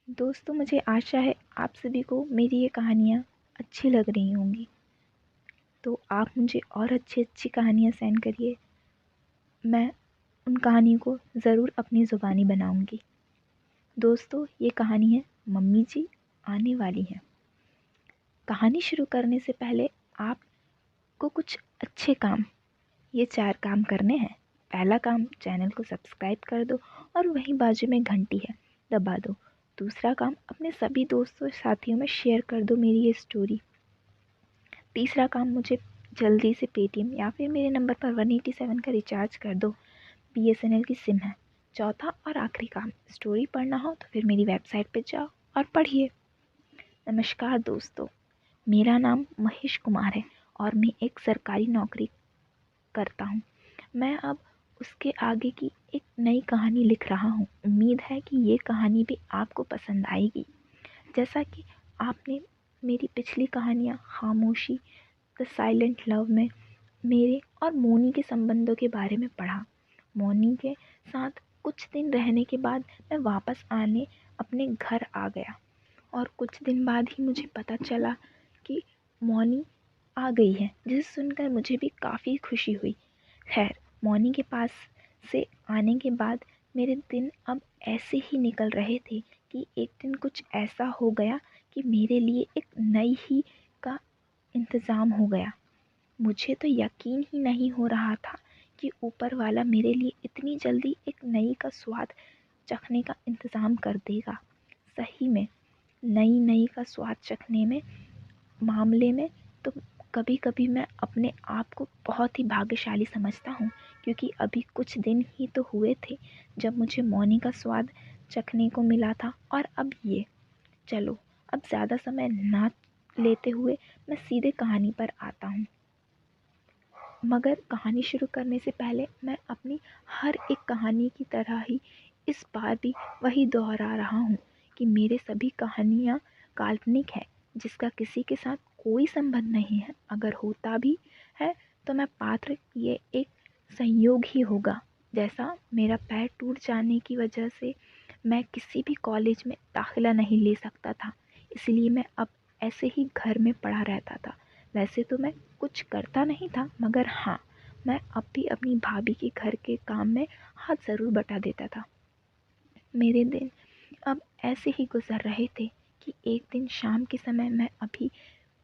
दोस्तों, मुझे आशा है आप सभी को मेरी ये कहानियाँ अच्छी लग रही होंगी। तो आप मुझे और अच्छी अच्छी कहानियाँ सेंड करिए। मैं उन कहानियों को ज़रूर अपनी ज़ुबानी बनाऊंगी। दोस्तों, ये कहानी है मम्मी जी आने वाली हैं। कहानी शुरू करने से पहले आपको कुछ अच्छे काम, ये 4 काम करने हैं। पहला काम, चैनल को सब्सक्राइब कर दो और वहीं बाजू में घंटी है, दबा दो। दूसरा काम, अपने सभी दोस्तों साथियों में शेयर कर दो मेरी ये स्टोरी। तीसरा काम, मुझे जल्दी से पेटीएम या फिर मेरे नंबर पर 187 का रिचार्ज कर दो। बीएसएनएल की सिम है। चौथा और आखिरी काम, स्टोरी पढ़ना हो तो फिर मेरी वेबसाइट पर जाओ और पढ़िए। नमस्कार दोस्तों, मेरा नाम महेश कुमार है और मैं एक सरकारी नौकरी करता हूँ। मैं अब उसके आगे की एक नई कहानी लिख रहा हूँ। उम्मीद है कि ये कहानी भी आपको पसंद आएगी। जैसा कि आपने मेरी पिछली कहानियाँ खामोशी, द साइलेंट लव में मेरे और मोनी के संबंधों के बारे में पढ़ा। मोनी के साथ कुछ दिन रहने के बाद मैं वापस आने अपने घर आ गया और कुछ दिन बाद ही मुझे पता चला कि मोनी आ गई है, जिसे सुनकर मुझे भी काफ़ी खुशी हुई। खैर, मौनी के पास से आने के बाद मेरे दिन अब ऐसे ही निकल रहे थे कि एक दिन कुछ ऐसा हो गया कि मेरे लिए एक नई ही का इंतज़ाम हो गया। मुझे तो यकीन ही नहीं हो रहा था कि ऊपर वाला मेरे लिए इतनी जल्दी एक नई का स्वाद चखने का इंतज़ाम कर देगा। सही में नई नई का स्वाद चखने में मामले में तो कभी कभी मैं अपने आप को बहुत ही भाग्यशाली समझता हूँ, क्योंकि अभी कुछ दिन ही तो हुए थे जब मुझे मौनी का स्वाद चखने को मिला था। और अब ये, चलो अब ज़्यादा समय ना लेते हुए मैं सीधे कहानी पर आता हूँ। मगर कहानी शुरू करने से पहले मैं अपनी हर एक कहानी की तरह ही इस बार भी वही दोहरा रहा हूँ कि मेरे सभी कहानियाँ काल्पनिक है, जिसका किसी के साथ कोई संबंध नहीं है। अगर होता भी है तो मैं पात्र ये एक संयोग ही होगा। जैसा मेरा पैर टूट जाने की वजह से मैं किसी भी कॉलेज में दाखिला नहीं ले सकता था, इसलिए मैं अब ऐसे ही घर में पड़ा रहता था। वैसे तो मैं कुछ करता नहीं था, मगर हाँ, मैं अब भी अपनी भाभी के घर के काम में हाथ ज़रूर बटा देता था। मेरे दिन अब ऐसे ही गुजर रहे थे कि एक दिन शाम के समय मैं अभी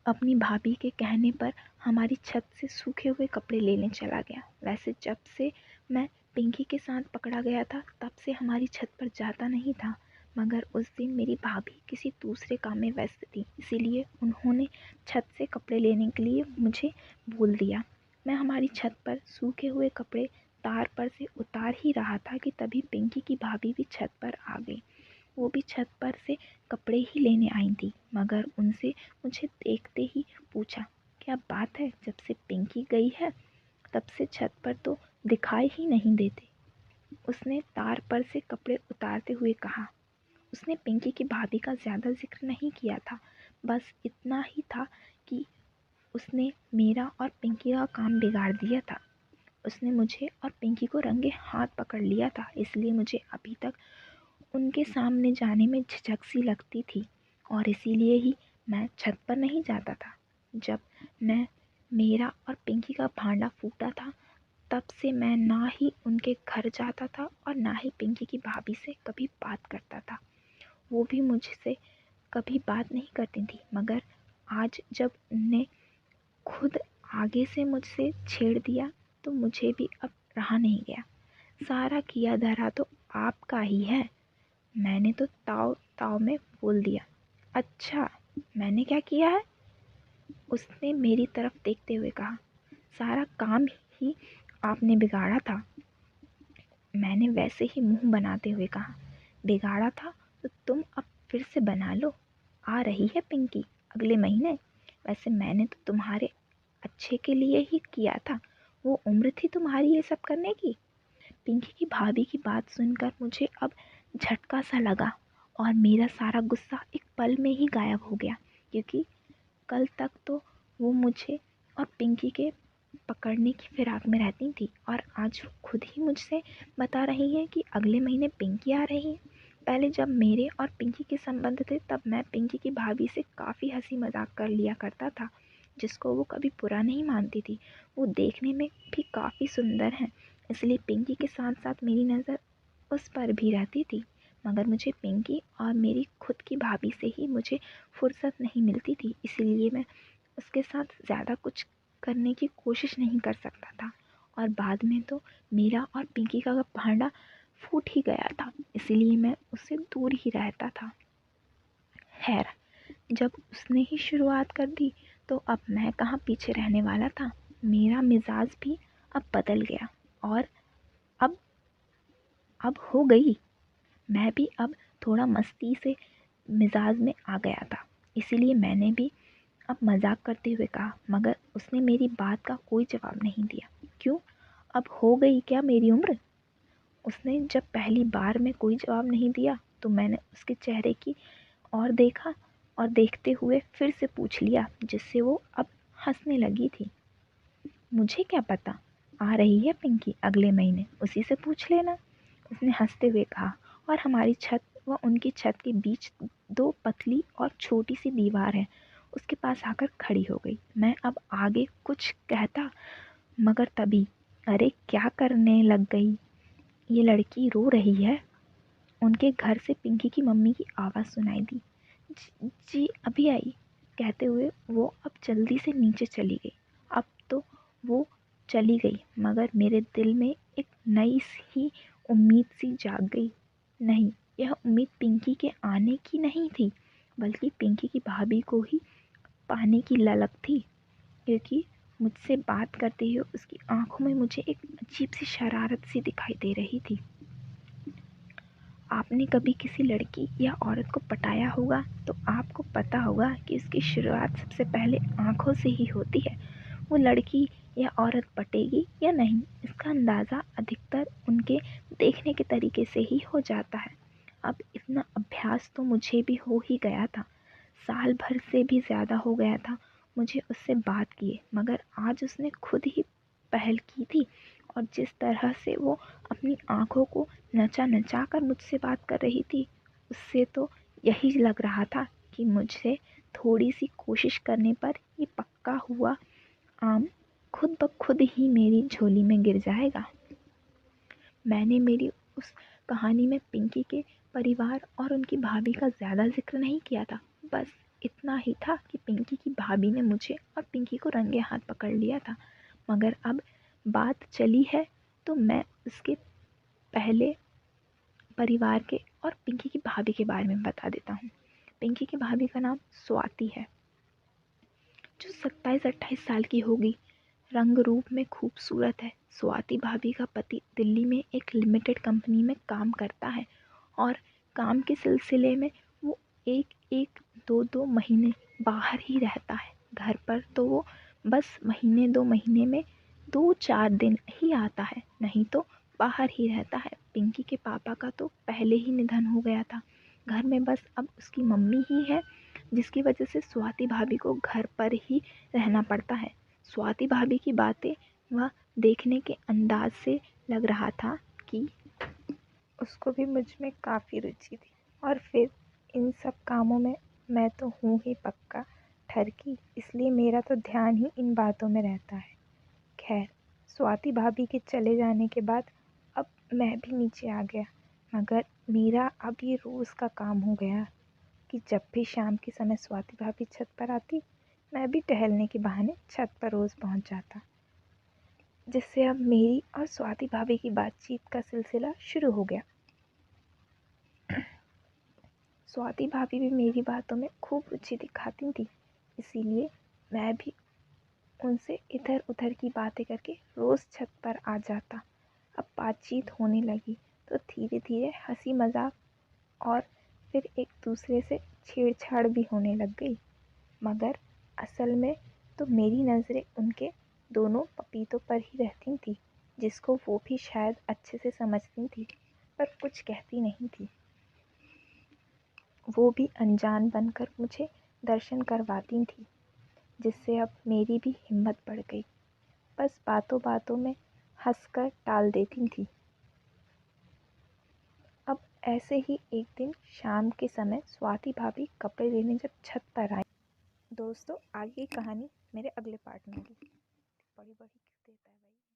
अपनी भाभी के कहने पर हमारी छत से सूखे हुए कपड़े लेने चला गया। वैसे जब से मैं पिंकी के साथ पकड़ा गया था तब से हमारी छत पर जाता नहीं था, मगर उस दिन मेरी भाभी किसी दूसरे काम में व्यस्त थी, इसीलिए उन्होंने छत से कपड़े लेने के लिए मुझे बोल दिया। मैं हमारी छत पर सूखे हुए कपड़े तार पर से उतार ही रहा था कि तभी पिंकी की भाभी भी छत पर आ गई। वो भी छत पर से कपड़े ही लेने आई थी, मगर उनसे मुझे देखते ही पूछा, क्या बात है, जब से पिंकी गई है तब से छत पर तो दिखाई ही नहीं देते। उसने तार पर से कपड़े उतारते हुए कहा। उसने पिंकी की भाभी का ज़्यादा जिक्र नहीं किया था, बस इतना ही था कि उसने मेरा और पिंकी का काम बिगाड़ दिया था। उसने मुझे और पिंकी को रंगे हाथ पकड़ लिया था, इसलिए मुझे अभी तक उनके सामने जाने में झिझक सी लगती थी और इसीलिए ही मैं छत पर नहीं जाता था। जब मैं मेरा और पिंकी का भांडा फूटा था तब से मैं ना ही उनके घर जाता था और ना ही पिंकी की भाभी से कभी बात करता था। वो भी मुझसे कभी बात नहीं करती थी, मगर आज जब उनने खुद आगे से मुझसे छेड़ दिया तो मुझे भी अब रहा नहीं गया। सारा किया धरा तो आपका ही है, मैंने तो ताव ताव में बोल दिया। अच्छा, मैंने क्या किया है? उसने मेरी तरफ देखते हुए कहा। सारा काम ही आपने बिगाड़ा था। मैंने वैसे ही मुंह बनाते हुए कहा। बिगाड़ा था तो तुम अब फिर से बना लो। आ रही है पिंकी अगले महीने। वैसे मैंने तो तुम्हारे अच्छे के लिए ही किया था, वो उम्र थी तुम्हारी ये सब करने की। पिंकी की भाभी की बात सुनकर मुझे अब झटका सा लगा और मेरा सारा गुस्सा एक पल में ही गायब हो गया, क्योंकि कल तक तो वो मुझे और पिंकी के पकड़ने की फिराक में रहती थी और आज खुद ही मुझसे बता रही है कि अगले महीने पिंकी आ रही है। पहले जब मेरे और पिंकी के संबंध थे तब मैं पिंकी की भाभी से काफ़ी हंसी मजाक कर लिया करता था, जिसको वो कभी बुरा नहीं मानती थी। वो देखने में भी काफ़ी सुंदर हैं, इसलिए पिंकी के साथ साथ मेरी नज़र उस पर भी रहती थी। मगर मुझे पिंकी और मेरी खुद की भाभी से ही मुझे फुर्सत नहीं मिलती थी, इसलिए मैं उसके साथ ज़्यादा कुछ करने की कोशिश नहीं कर सकता था। और बाद में तो मेरा और पिंकी का भांडा फूट ही गया था, इसीलिए मैं उससे दूर ही रहता था। खैर, जब उसने ही शुरुआत कर दी तो अब मैं कहाँ पीछे रहने वाला था। मेरा मिजाज भी अब बदल गया और अब अब हो गई। मैं भी अब थोड़ा मस्ती से मिजाज में आ गया था, इसीलिए मैंने भी अब मजाक करते हुए कहा, मगर उसने मेरी बात का कोई जवाब नहीं दिया। क्यों, अब हो गई क्या मेरी उम्र? उसने जब पहली बार में कोई जवाब नहीं दिया तो मैंने उसके चेहरे की ओर देखा और देखते हुए फिर से पूछ लिया, जिससे वो अब हंसने लगी थी। मुझे क्या पता, आ रही है पिंकी अगले महीने, उसी से पूछ लेना, उसने हंसते हुए कहा। और हमारी छत व उनकी छत के बीच दो पतली और छोटी सी दीवार है, उसके पास आकर खड़ी हो गई। मैं अब आगे कुछ कहता, मगर तभी, अरे क्या करने लग गई, ये लड़की रो रही है। उनके घर से पिंकी की मम्मी की आवाज़ सुनाई दी। जी अभी आई, कहते हुए वो अब जल्दी से नीचे चली गई। अब तो वो चली गई, मगर मेरे दिल में एक नई सी उम्मीद सी जाग गई। नहीं, यह उम्मीद पिंकी के आने की नहीं थी, बल्कि पिंकी की भाभी को ही पाने की ललक थी, क्योंकि मुझसे बात करते हुए उसकी आंखों में मुझे एक अजीब सी शरारत सी दिखाई दे रही थी। आपने कभी किसी लड़की या औरत को पटाया होगा तो आपको पता होगा कि उसकी शुरुआत सबसे पहले आँखों से ही होती है। वो लड़की या औरत पटेगी या नहीं, इसका अंदाज़ा अधिकतर उनके देखने के तरीके से ही हो जाता है। अब इतना अभ्यास तो मुझे भी हो ही गया था, साल भर से भी ज़्यादा हो गया था मुझे उससे बात किए, मगर आज उसने खुद ही पहल की थी। और जिस तरह से वो अपनी आँखों को नचा नचा कर मुझसे बात कर रही थी, उससे तो यही लग रहा था कि मुझसे थोड़ी सी कोशिश करने पर ये पक्का हुआ आम खुद ब खुद ही मेरी झोली में गिर जाएगा। मैंने मेरी उस कहानी में पिंकी के परिवार और उनकी भाभी का ज़्यादा जिक्र नहीं किया था। बस इतना ही था कि पिंकी की भाभी ने मुझे और पिंकी को रंगे हाथ पकड़ लिया था। मगर अब बात चली है तो मैं उसके पहले परिवार के और पिंकी की भाभी के बारे में बता देता हूँ। पिंकी की भाभी का नाम स्वाति है, जो 27-28 साल की होगी। रंग रूप में खूबसूरत है। स्वाति भाभी का पति दिल्ली में एक लिमिटेड कंपनी में काम करता है और काम के सिलसिले में वो एक एक दो दो महीने बाहर ही रहता है। घर पर तो वो बस महीने 2 महीने में 2-4 दिन ही आता है, नहीं तो बाहर ही रहता है। पिंकी के पापा का तो पहले ही निधन हो गया था। घर में बस अब उसकी मम्मी ही है, जिसकी वजह से स्वाति भाभी को घर पर ही रहना पड़ता है। स्वाति भाभी की बातें व देखने के अंदाज से लग रहा था कि उसको भी मुझ में काफ़ी रुचि थी। और फिर इन सब कामों में मैं तो हूँ ही पक्का ठरकी, इसलिए मेरा तो ध्यान ही इन बातों में रहता है। खैर, स्वाति भाभी के चले जाने के बाद अब मैं भी नीचे आ गया, मगर मेरा अब ये रोज़ का काम हो गया कि जब भी शाम के समय स्वाति भाभी छत पर आती, मैं भी टहलने के बहाने छत पर रोज़ पहुंच जाता, जिससे अब मेरी और स्वाति भाभी की बातचीत का सिलसिला शुरू हो गया। स्वाति भाभी भी मेरी बातों में खूब रुचि दिखाती थी, इसीलिए मैं भी उनसे इधर उधर की बातें करके रोज़ छत पर आ जाता। अब बातचीत होने लगी तो धीरे धीरे हंसी मजाक और फिर एक दूसरे से छेड़छाड़ भी होने लग गई। मगर असल में तो मेरी नज़रें उनके दोनों पपीतों पर ही रहती थी, जिसको वो भी शायद अच्छे से समझती थी, पर कुछ कहती नहीं थी। वो भी अनजान बनकर मुझे दर्शन करवाती थी, जिससे अब मेरी भी हिम्मत बढ़ गई। बस बातों बातों में हंसकर टाल देती थी। अब ऐसे ही एक दिन शाम के समय स्वाति भाभी कपड़े लेने जब छत पर आई। दोस्तों, आगे की कहानी मेरे अगले पार्ट में होगी। बड़ी बड़ी क्यों देता है भाई।